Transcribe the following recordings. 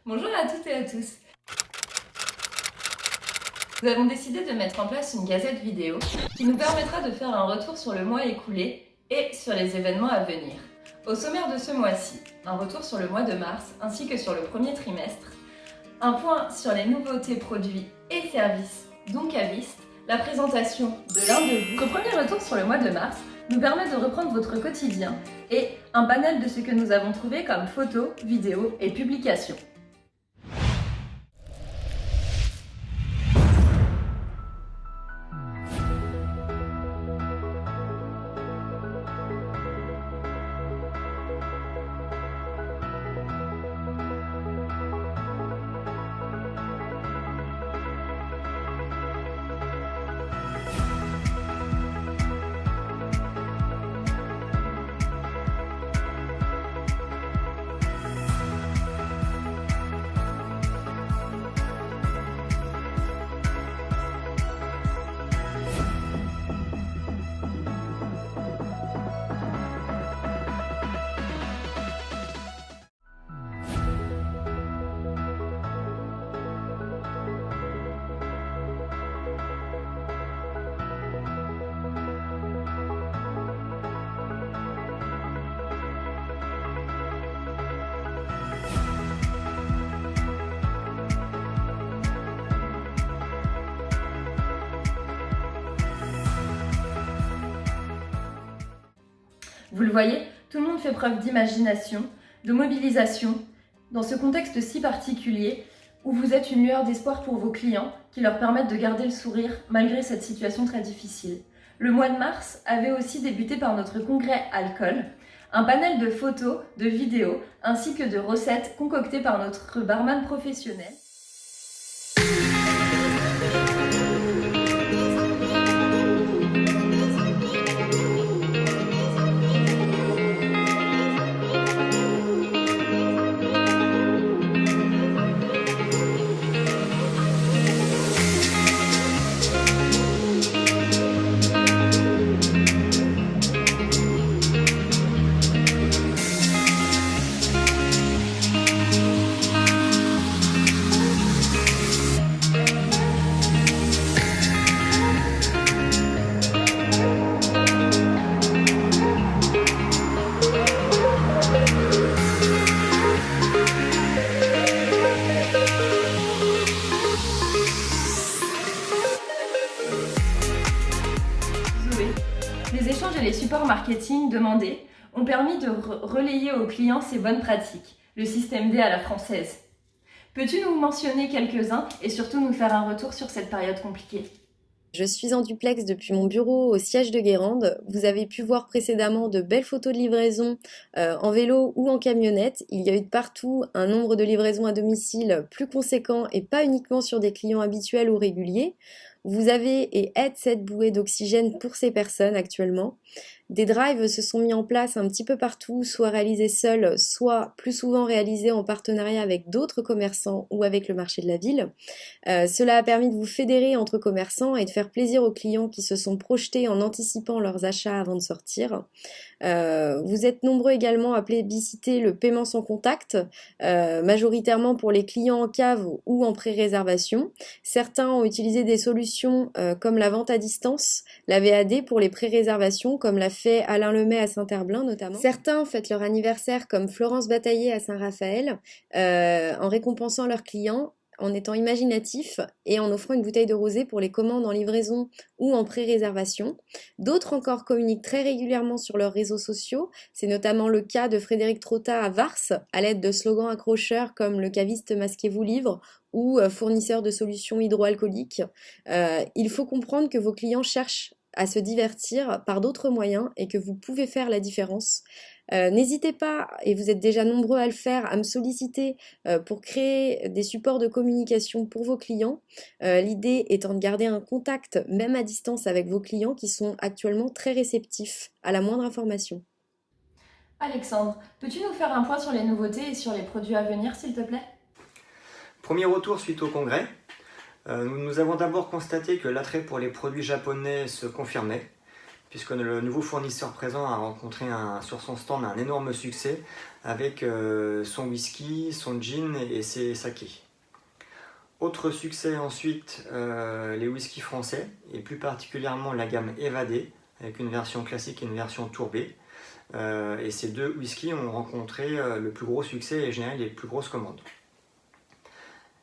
Bonjour à toutes et à tous. Nous avons décidé de mettre en place une gazette vidéo qui nous permettra de faire un retour sur le mois écoulé et sur les événements à venir. Au sommaire de ce mois-ci, un retour sur le mois de mars ainsi que sur le premier trimestre, un point sur les nouveautés produits et services d'Oncavist, la présentation de l'un de vous. Notre premier retour sur le mois de mars nous permet de reprendre votre quotidien et un panel de ce que nous avons trouvé comme photos, vidéos et publications. Vous le voyez, tout le monde fait preuve d'imagination, de mobilisation, dans ce contexte si particulier où vous êtes une lueur d'espoir pour vos clients qui leur permettent de garder le sourire malgré cette situation très difficile. Le mois de mars avait aussi débuté par notre congrès alcool, un panel de photos, de vidéos ainsi que de recettes concoctées par notre barman professionnel. Les échanges et les supports marketing demandés ont permis de relayer aux clients ces bonnes pratiques, le système D à la française. Peux-tu nous mentionner quelques-uns et surtout nous faire un retour sur cette période compliquée ? Je suis en duplex depuis mon bureau au siège de Guérande. Vous avez pu voir précédemment de belles photos de livraison en vélo ou en camionnette. Il y a eu de partout un nombre de livraisons à domicile plus conséquent et pas uniquement sur des clients habituels ou réguliers. Vous avez et êtes cette bouée d'oxygène pour ces personnes actuellement. Des drives se sont mis en place un petit peu partout, soit réalisés seuls, soit plus souvent réalisés en partenariat avec d'autres commerçants ou avec le marché de la ville. Cela a permis de vous fédérer entre commerçants et de faire plaisir aux clients qui se sont projetés en anticipant leurs achats avant de sortir. Vous êtes nombreux également à plébisciter le paiement sans contact, majoritairement pour les clients en cave ou en pré-réservation. Certains ont utilisé des solutions comme la vente à distance, la VAD pour les pré-réservations, comme l'a fait Alain Lemay à Saint-Herblain notamment. Certains fêtent leur anniversaire comme Florence Bataillé à Saint-Raphaël, en récompensant leurs clients, en étant imaginatif et en offrant une bouteille de rosé pour les commandes en livraison ou en pré-réservation. D'autres encore communiquent très régulièrement sur leurs réseaux sociaux. C'est notamment le cas de Frédéric Trotta à Vars, à l'aide de slogans accrocheurs comme le caviste masquez-vous livre ou fournisseur de solutions hydroalcooliques. Il faut comprendre que vos clients cherchent à se divertir par d'autres moyens et que vous pouvez faire la différence. N'hésitez pas, et vous êtes déjà nombreux à le faire, à me solliciter pour créer des supports de communication pour vos clients. L'idée étant de garder un contact, même à distance, avec vos clients qui sont actuellement très réceptifs à la moindre information. Alexandre, peux-tu nous faire un point sur les nouveautés et sur les produits à venir, s'il te plaît ? Premier retour suite au congrès. Nous avons d'abord constaté que l'attrait pour les produits japonais se confirmait, puisque le nouveau fournisseur présent a rencontré sur son stand un énorme succès avec son whisky, son gin et ses sakés. Autre succès ensuite, les whiskies français, et plus particulièrement la gamme Évadé, avec une version classique et une version tourbée. Et ces deux whiskies ont rencontré le plus gros succès et généré les plus grosses commandes.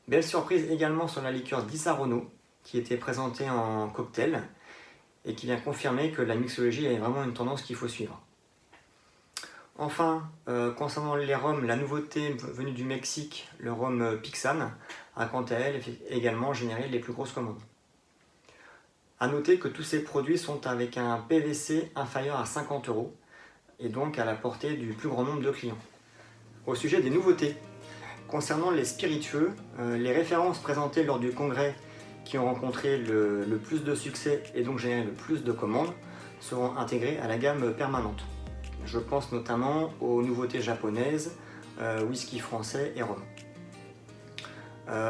Belle surprise également sur la liqueur d'Isarono, qui était présentée en cocktail, et qui vient confirmer que la mixologie est vraiment une tendance qu'il faut suivre. Enfin, concernant les rhums, la nouveauté venue du Mexique, le rhum Pixan, a quant à elle également généré les plus grosses commandes. A noter que tous ces produits sont avec un PVC inférieur à 50 € et donc à la portée du plus grand nombre de clients. Au sujet des nouveautés, concernant les spiritueux, les références présentées lors du congrès qui ont rencontré le plus de succès et donc généré le plus de commandes seront intégrées à la gamme permanente. Je pense notamment aux nouveautés japonaises, whisky français et rhum.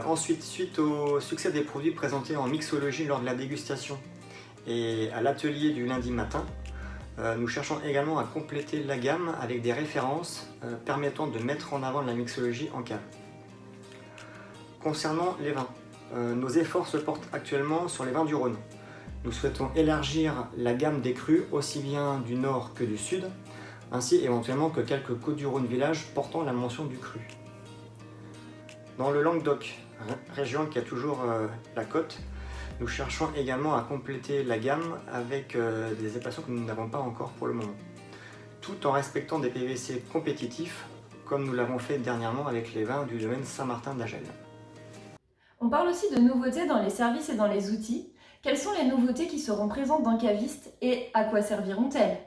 Ensuite, suite au succès des produits présentés en mixologie lors de la dégustation et à l'atelier du lundi matin, nous cherchons également à compléter la gamme avec des références permettant de mettre en avant la mixologie en cave. Concernant les vins, nos efforts se portent actuellement sur les vins du Rhône. Nous souhaitons élargir la gamme des crus aussi bien du nord que du sud, ainsi éventuellement que quelques Côtes-du-Rhône villages portant la mention du cru. Dans le Languedoc, région qui a toujours la côte, nous cherchons également à compléter la gamme avec des appellations que nous n'avons pas encore pour le moment, tout en respectant des PVC compétitifs comme nous l'avons fait dernièrement avec les vins du domaine Saint-Martin d'Agel. On parle aussi de nouveautés dans les services et dans les outils. Quelles sont les nouveautés qui seront présentes dans Caviste et à quoi serviront-elles ?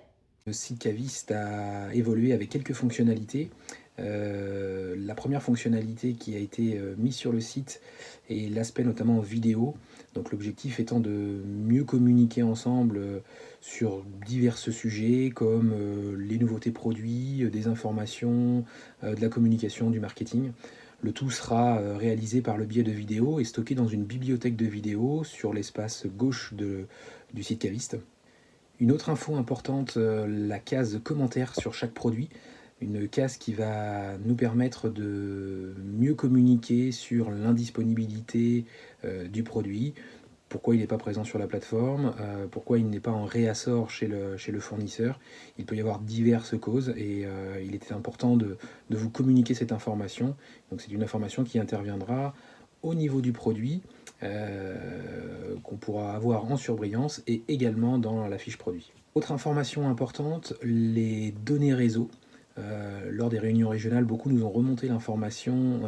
Le site Caviste a évolué avec quelques fonctionnalités. La première fonctionnalité qui a été mise sur le site est l'aspect notamment vidéo. Donc l'objectif étant de mieux communiquer ensemble sur divers sujets comme les nouveautés produits, des informations, de la communication, du marketing. Le tout sera réalisé par le biais de vidéos et stocké dans une bibliothèque de vidéos sur l'espace gauche du site Caviste. Une autre info importante, la case commentaires sur chaque produit. Une case qui va nous permettre de mieux communiquer sur l'indisponibilité du produit, pourquoi il n'est pas présent sur la plateforme, pourquoi il n'est pas en réassort chez le fournisseur. Il peut y avoir diverses causes et il était important de vous communiquer cette information. Donc c'est une information qui interviendra au niveau du produit, qu'on pourra avoir en surbrillance et également dans la fiche produit. Autre information importante, les données réseau. Lors des réunions régionales, beaucoup nous ont remonté l'information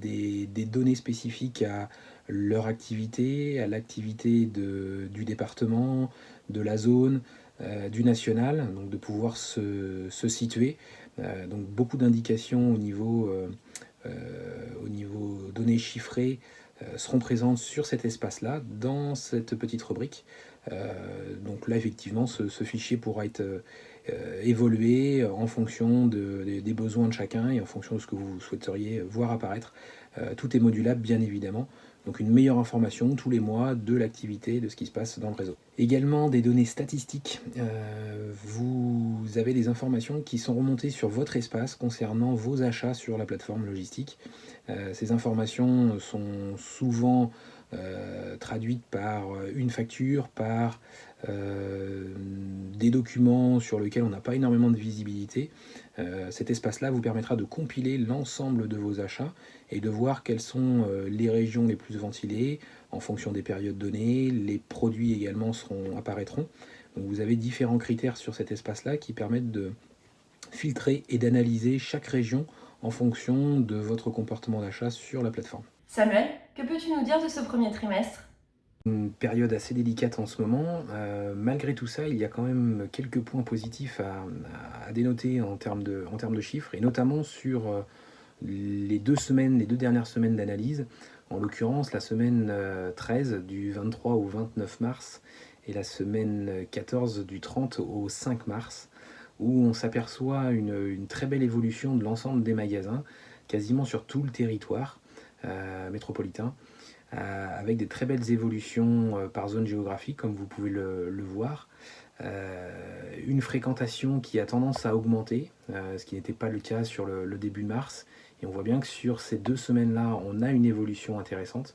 des données spécifiques à leur activité, à l'activité du département, de la zone, du national, donc de pouvoir se situer. Donc beaucoup d'indications au niveau données chiffrées seront présentes sur cet espace-là, dans cette petite rubrique. Donc là, effectivement, ce fichier pourra être évolué en fonction des besoins de chacun et en fonction de ce que vous souhaiteriez voir apparaître. Tout est modulable, bien évidemment. Donc une meilleure information tous les mois de l'activité, de ce qui se passe dans le réseau. Également des données statistiques. Vous avez des informations qui sont remontées sur votre espace concernant vos achats sur la plateforme logistique. Ces informations sont souvent traduites par une facture, par des documents sur lesquels on n'a pas énormément de visibilité. Cet espace-là vous permettra de compiler l'ensemble de vos achats et de voir quelles sont les régions les plus ventilées en fonction des périodes données. Les produits également apparaîtront. Donc vous avez différents critères sur cet espace-là qui permettent de filtrer et d'analyser chaque région en fonction de votre comportement d'achat sur la plateforme. Samuel, que peux-tu nous dire de ce premier trimestre ? Une période assez délicate en ce moment. Malgré tout ça, il y a quand même quelques points positifs à dénoter en termes de chiffres, et notamment sur les deux dernières semaines d'analyse. En l'occurrence, la semaine 13 du 23 au 29 mars et la semaine 14 du 30 au 5 mars, où on s'aperçoit une très belle évolution de l'ensemble des magasins, quasiment sur tout le territoire métropolitain, avec des très belles évolutions par zone géographique, comme vous pouvez le voir. une fréquentation qui a tendance à augmenter, ce qui n'était pas le cas sur le début mars. Et on voit bien que sur ces 2 semaines-là, on a une évolution intéressante.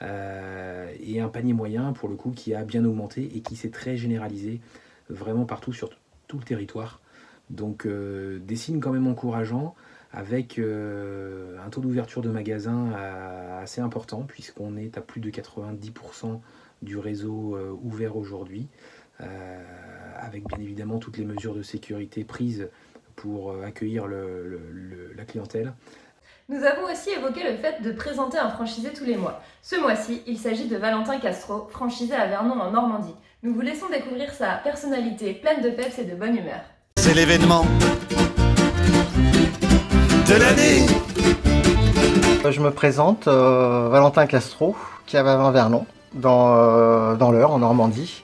Et un panier moyen, pour le coup, qui a bien augmenté et qui s'est très généralisé vraiment partout sur tout le territoire. Donc des signes quand même encourageants, avec un taux d'ouverture de magasins assez important, puisqu'on est à plus de 90% du réseau ouvert aujourd'hui, avec bien évidemment toutes les mesures de sécurité prises pour accueillir la clientèle. Nous avons aussi évoqué le fait de présenter un franchisé tous les mois. Ce mois-ci, il s'agit de Valentin Castro, franchisé à Vernon en Normandie. Nous vous laissons découvrir sa personnalité pleine de peps et de bonne humeur. C'est l'événement de l'année. Je me présente, Valentin Castro, qui a Vernon, dans l'Eure, en Normandie.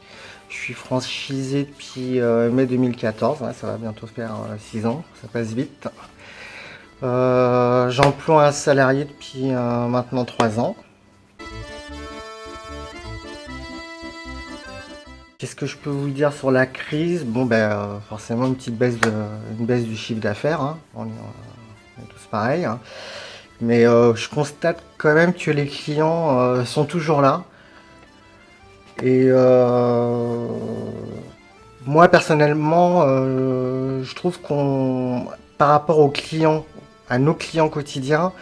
Je suis franchisé depuis mai 2014, ça va bientôt faire 6 ans, ça passe vite. J'emploie un salarié depuis maintenant 3 ans. Qu'est-ce que je peux vous dire sur la crise? Bon, forcément une petite baisse du chiffre d'affaires, hein. On est tous pareils, hein. Mais je constate quand même que les clients sont toujours là. Et moi personnellement, je trouve par rapport aux clients, à nos clients quotidiens,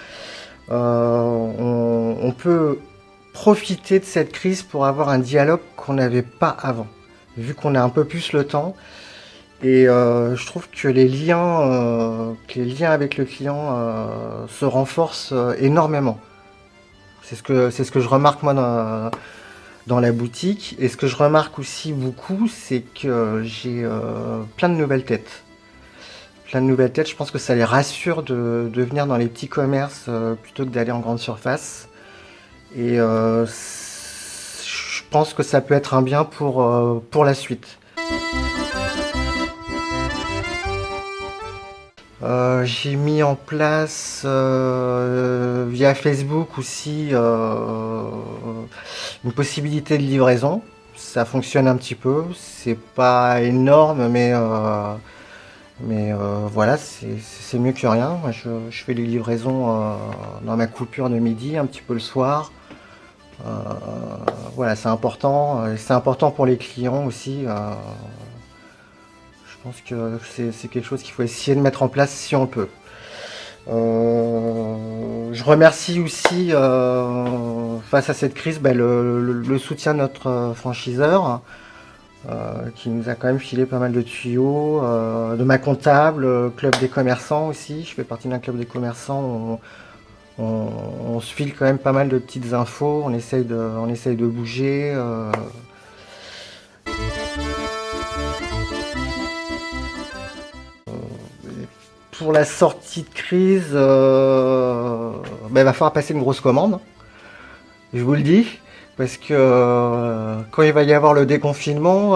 on peut profiter de cette crise pour avoir un dialogue qu'on n'avait pas avant, vu qu'on a un peu plus le temps. Et je trouve que les liens avec le client se renforcent énormément. C'est ce que je remarque moi dans la boutique. Et ce que je remarque aussi beaucoup, c'est que j'ai plein de nouvelles têtes. Plein de nouvelles têtes, je pense que ça les rassure de venir dans les petits commerces plutôt que d'aller en grande surface. Et je pense que ça peut être un bien pour la suite. J'ai mis en place via Facebook aussi une possibilité de livraison. Ça fonctionne un petit peu, c'est pas énorme, mais voilà, c'est mieux que rien. Moi, je fais les livraisons dans ma coupure de midi, un petit peu le soir. Voilà, c'est important pour les clients aussi. Je pense que c'est quelque chose qu'il faut essayer de mettre en place si on peut. Je remercie aussi, face à cette crise, le soutien de notre franchiseur, qui nous a quand même filé pas mal de tuyaux, de ma comptable, club des commerçants aussi. Je fais partie d'un club des commerçants. On se file quand même pas mal de petites infos. On essaye de bouger. Pour la sortie de crise, il va falloir passer une grosse commande, je vous le dis, parce que quand il va y avoir le déconfinement,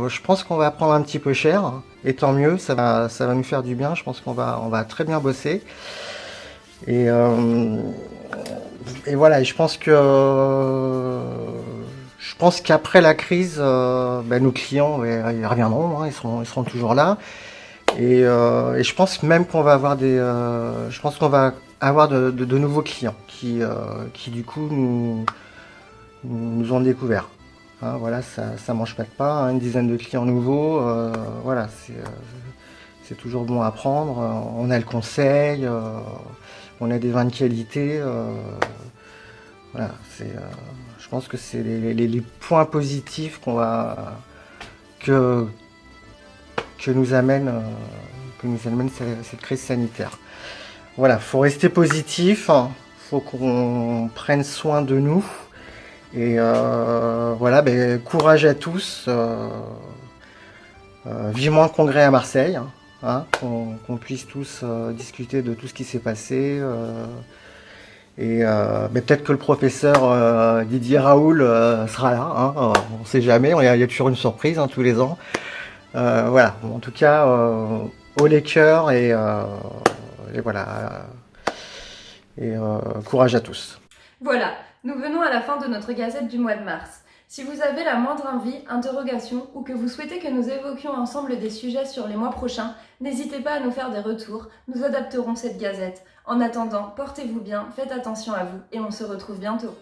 je pense qu'on va prendre un petit peu cher, et tant mieux, ça va nous faire du bien, je pense qu'on va très bien bosser. Et voilà, je pense qu'après la crise, nos clients ils reviendront, hein, ils seront toujours là. Et je pense même qu'on va avoir de nouveaux clients qui du coup nous ont découvert. Hein, voilà, ça mange pas de pain, hein, une dizaine de clients nouveaux, voilà, c'est toujours bon à prendre. On a le conseil, on a des vins de qualité. Voilà, je pense que c'est les points positifs que nous amène cette crise sanitaire. Voilà, faut rester positif, faut qu'on prenne soin de nous. Et voilà, courage à tous. Vivement le congrès à Marseille, hein, qu'on puisse tous discuter de tout ce qui s'est passé. Et peut-être que le professeur Didier Raoul sera là, hein, on ne sait jamais, il y a toujours une surprise, hein, tous les ans. Voilà, en tout cas, haut les cœurs et voilà. Et courage à tous. Voilà, nous venons à la fin de notre gazette du mois de mars. Si vous avez la moindre envie, interrogation ou que vous souhaitez que nous évoquions ensemble des sujets sur les mois prochains, n'hésitez pas à nous faire des retours, nous adapterons cette gazette. En attendant, portez-vous bien, faites attention à vous et on se retrouve bientôt.